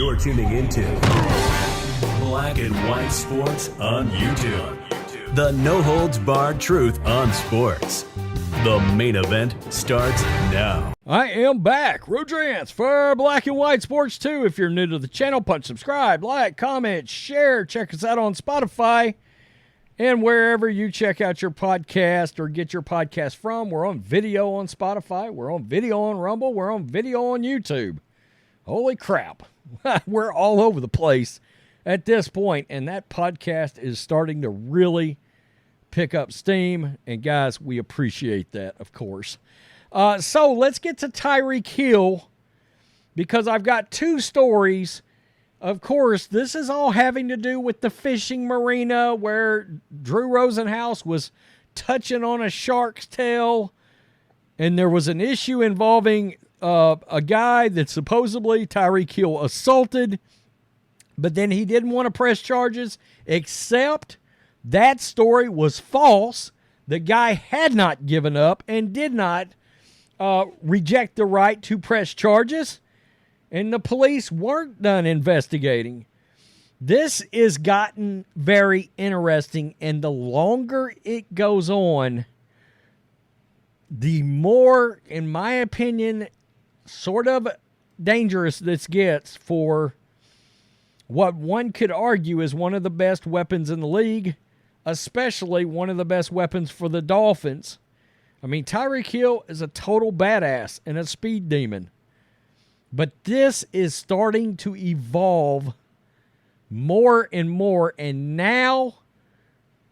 You're tuning into Black and White Sports on YouTube. The no-holds-barred truth on sports. The main event starts now. I am back. Rodrance for Black and White Sports 2. If you're new to the channel, punch subscribe, like, comment, share. Check us out on Spotify and wherever you check out your podcast or get your podcast from. We're on video on Spotify. We're on video on Rumble. We're on video on YouTube. Holy crap. We're all over the place at this point, and that podcast is starting to really pick up steam. And, guys, we appreciate that, of course. So let's get to Tyreek Hill, because I've got two stories. Of course, this is all having to do with the fishing marina where Drew Rosenhaus was touching on a shark's tail, and there was an issue involving a guy that supposedly Tyreek Hill assaulted, but then he didn't want to press charges, except that story was false. The guy had not given up and did not reject the right to press charges, and the police weren't done investigating. This has gotten very interesting, and the longer it goes on, the more, in my opinion, sort of dangerous this gets for what one could argue is one of the best weapons in the league, especially one of the best weapons for the Dolphins. I mean, Tyreek Hill is a total badass and a speed demon. But this is starting to evolve more and more, and now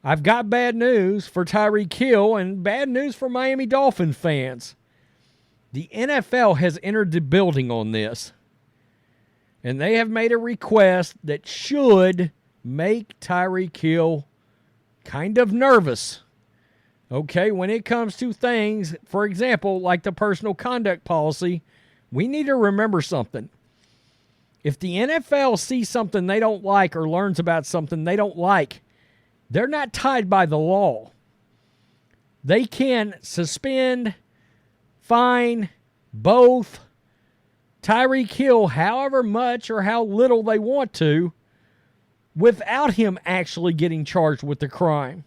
I've got bad news for Tyreek Hill and bad news for Miami Dolphins fans. The NFL has entered the building on this, and they have made a request that should make Tyreek Hill kind of nervous. Okay, when it comes to things, for example, like the personal conduct policy, we need to remember something. If the NFL sees something they don't like or learns about something they don't like, they're not tied by the law. They can suspend, fine, both Tyreek Hill however much or how little they want to without him actually getting charged with the crime,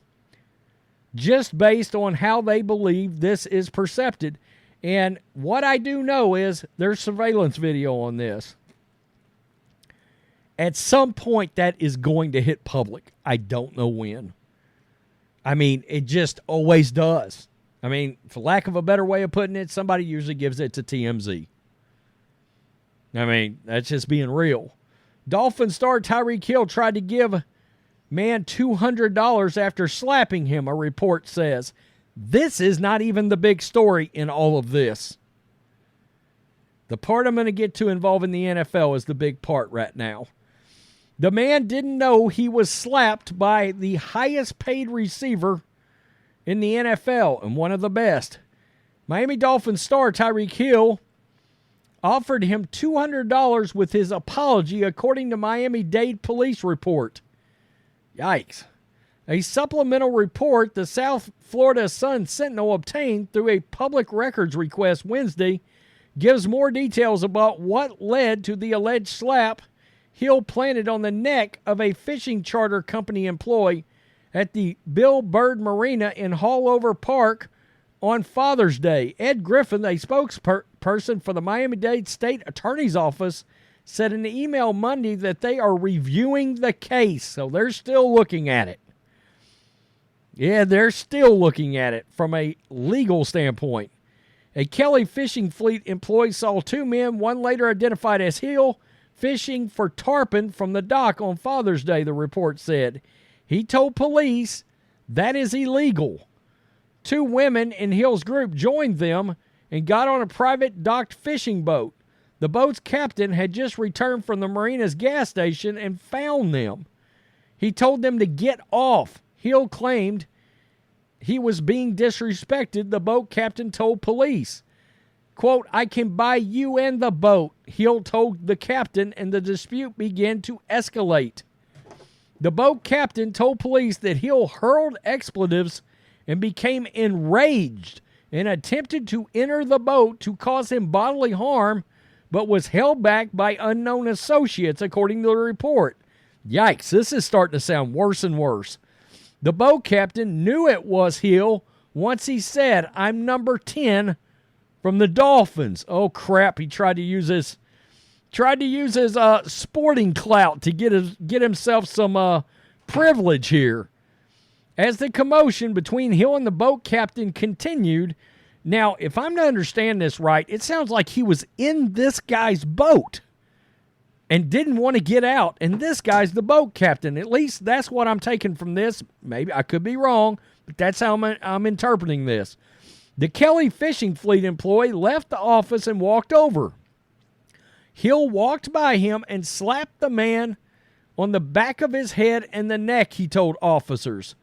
just based on how they believe this is perceived. And what I do know is there's surveillance video on this. At some point, that is going to hit public. I don't know when. I mean, it just always does. I mean, for lack of a better way of putting it, somebody usually gives it to TMZ. I mean, that's just being real. Dolphin star Tyreek Hill tried to give man $200 after slapping him, a report says. This is not even the big story in all of this. The part I'm going to get to involving the NFL is the big part right now. The man didn't know he was slapped by the highest paid receiver in the NFL and one of the best. Miami Dolphins star Tyreek Hill offered him $200 with his apology, according to Miami-Dade police report. Yikes. A supplemental report the South Florida Sun-Sentinel obtained through a public records request Wednesday gives more details about what led to the alleged slap Hill planted on the neck of a fishing charter company employee at the Bill Bird Marina in Hallover Park on Father's Day. Ed Griffin, a spokesperson for the Miami-Dade State Attorney's Office, said in an email Monday that they are reviewing the case, so they're still looking at it. Yeah, they're still looking at it from a legal standpoint. A Kelly fishing fleet employee saw two men, one later identified as Hill, fishing for tarpon from the dock on Father's Day, the report said. He told police that is illegal. Two women in Hill's group joined them and got on a private docked fishing boat. The boat's captain had just returned from the marina's gas station and found them. He told them to get off. Hill claimed he was being disrespected, the boat captain told police. Quote, I can buy you and the boat, Hill told the captain, and the dispute began to escalate. The boat captain told police that Hill hurled expletives and became enraged and attempted to enter the boat to cause him bodily harm but was held back by unknown associates, according to the report. Yikes, this is starting to sound worse and worse. The boat captain knew it was Hill once he said, "I'm number 10 from the Dolphins." Oh, crap, he tried to use his sporting clout to get himself some privilege here. As the commotion between Hill and the boat captain continued, now, if I'm to understand this right, it sounds like he was in this guy's boat and didn't want to get out, and this guy's the boat captain. At least that's what I'm taking from this. Maybe I could be wrong, but that's how I'm interpreting this. The Kelly Fishing Fleet employee left the office and walked over. Hill walked by him and slapped the man on the back of his head and the neck, he told officers.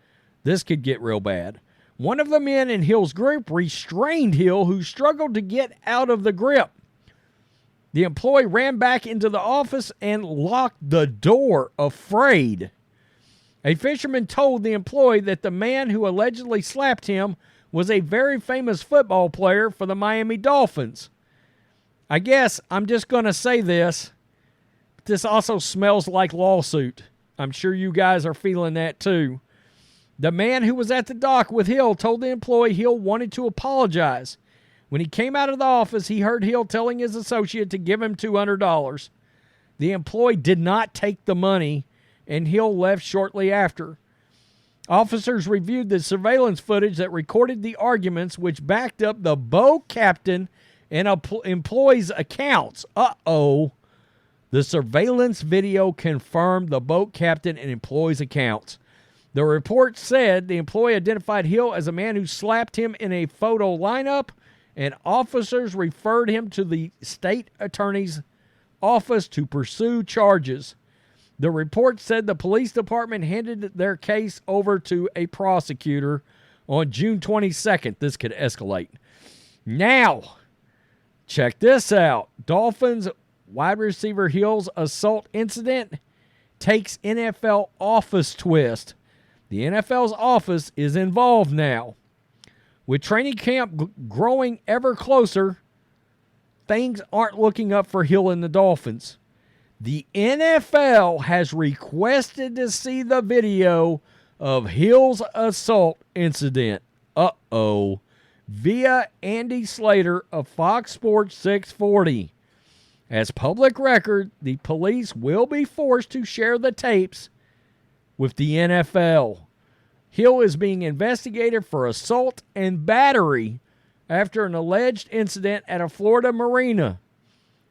This could get real bad. One of the men in Hill's group restrained Hill, who struggled to get out of the grip. The employee ran back into the office and locked the door, afraid. A fisherman told the employee that the man who allegedly slapped him was a very famous football player for the Miami Dolphins. I guess I'm just going to say this. This also smells like lawsuit. I'm sure you guys are feeling that too. The man who was at the dock with Hill told the employee Hill wanted to apologize. When he came out of the office, he heard Hill telling his associate to give him $200. The employee did not take the money, and Hill left shortly after. Officers reviewed the surveillance footage that recorded the arguments, which backed up the boat captain and employee's accounts. Uh-oh. The surveillance video confirmed the boat captain and employee's accounts. The report said the employee identified Hill as a man who slapped him in a photo lineup, and officers referred him to the state attorney's office to pursue charges. The report said the police department handed their case over to a prosecutor on June 22nd. This could escalate. Now, check this out. Dolphins wide receiver Hill's assault incident takes NFL office twist. The NFL's office is involved now. With training camp growing ever closer, things aren't looking up for Hill and the Dolphins. The NFL has requested to see the video of Hill's assault incident. Uh-oh. Via Andy Slater of Fox Sports 640. As public record, the police will be forced to share the tapes with the NFL. Hill is being investigated for assault and battery after an alleged incident at a Florida marina.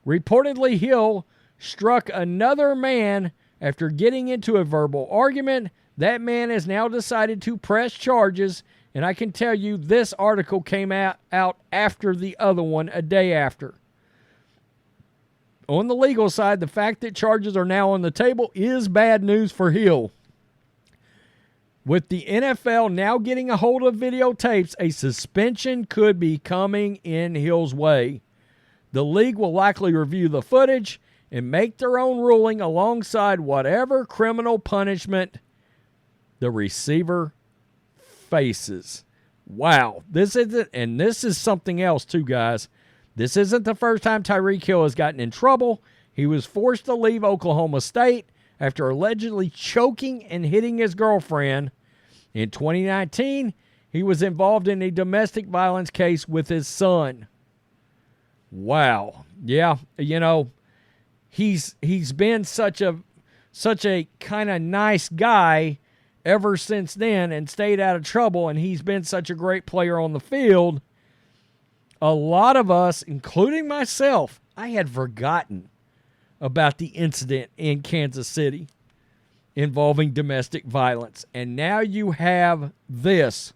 Reportedly, Hill struck another man after getting into a verbal argument. That man has now decided to press charges, and I can tell you this article came out after the other one a day after. On the legal side, the fact that charges are now on the table is bad news for Hill. With the NFL now getting a hold of videotapes, a suspension could be coming in Hill's way. The league will likely review the footage and make their own ruling alongside whatever criminal punishment the receiver faces. Wow. This is something else too, guys. This isn't the first time Tyreek Hill has gotten in trouble. He was forced to leave Oklahoma State after allegedly choking and hitting his girlfriend. In 2019, he was involved in a domestic violence case with his son. Wow. Yeah, you know, he's been such a kind of nice guy ever since then and stayed out of trouble, and he's been such a great player on the field. A lot of us, including myself, I had forgotten about the incident in Kansas City involving domestic violence. And now you have this.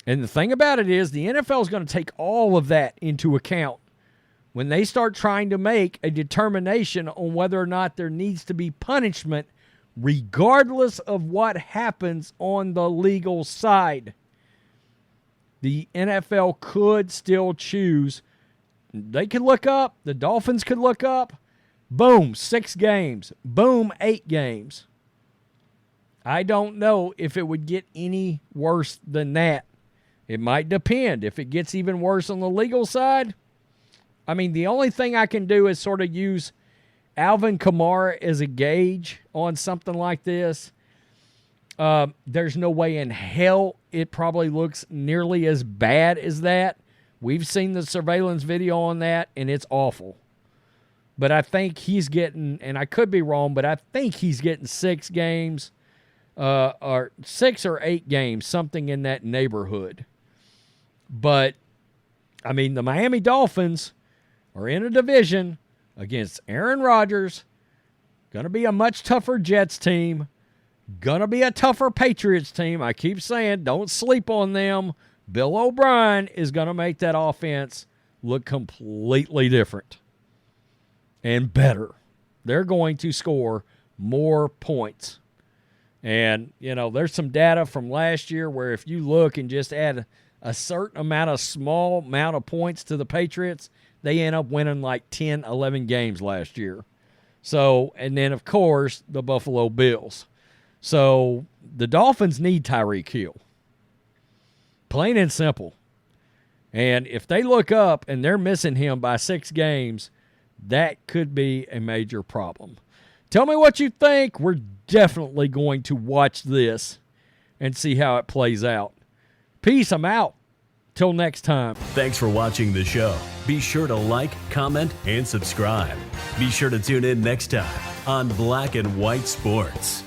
And the thing about it is the NFL is going to take all of that into account when they start trying to make a determination on whether or not there needs to be punishment regardless of what happens on the legal side. The NFL could still choose. They could look up. The Dolphins could look up. Boom, 6 games. Boom, 8 games. I don't know if it would get any worse than that. It might depend. If it gets even worse on the legal side, I mean, the only thing I can do is sort of use Alvin Kamara as a gauge on something like this. There's no way in hell it probably looks nearly as bad as that. We've seen the surveillance video on that, and it's awful. But I think he's getting, and I could be wrong, but I think he's getting 6 games, or 6 or 8 games, something in that neighborhood. But, I mean, the Miami Dolphins are in a division against Aaron Rodgers, going to be a much tougher Jets team, going to be a tougher Patriots team. I keep saying, don't sleep on them. Bill O'Brien is going to make that offense look completely different and better. They're going to score more points. And, you know, there's some data from last year where if you look and just add a certain small amount of points to the Patriots, they end up winning like 10, 11 games last year. So, and then, of course, the Buffalo Bills. So, the Dolphins need Tyreek Hill. Plain and simple. And if they look up and they're missing him by 6 games, that could be a major problem. Tell me what you think. We're definitely going to watch this and see how it plays out. Peace. I'm out. Till next time. Thanks for watching the show. Be sure to like, comment, and subscribe. Be sure to tune in next time on Black and White Sports.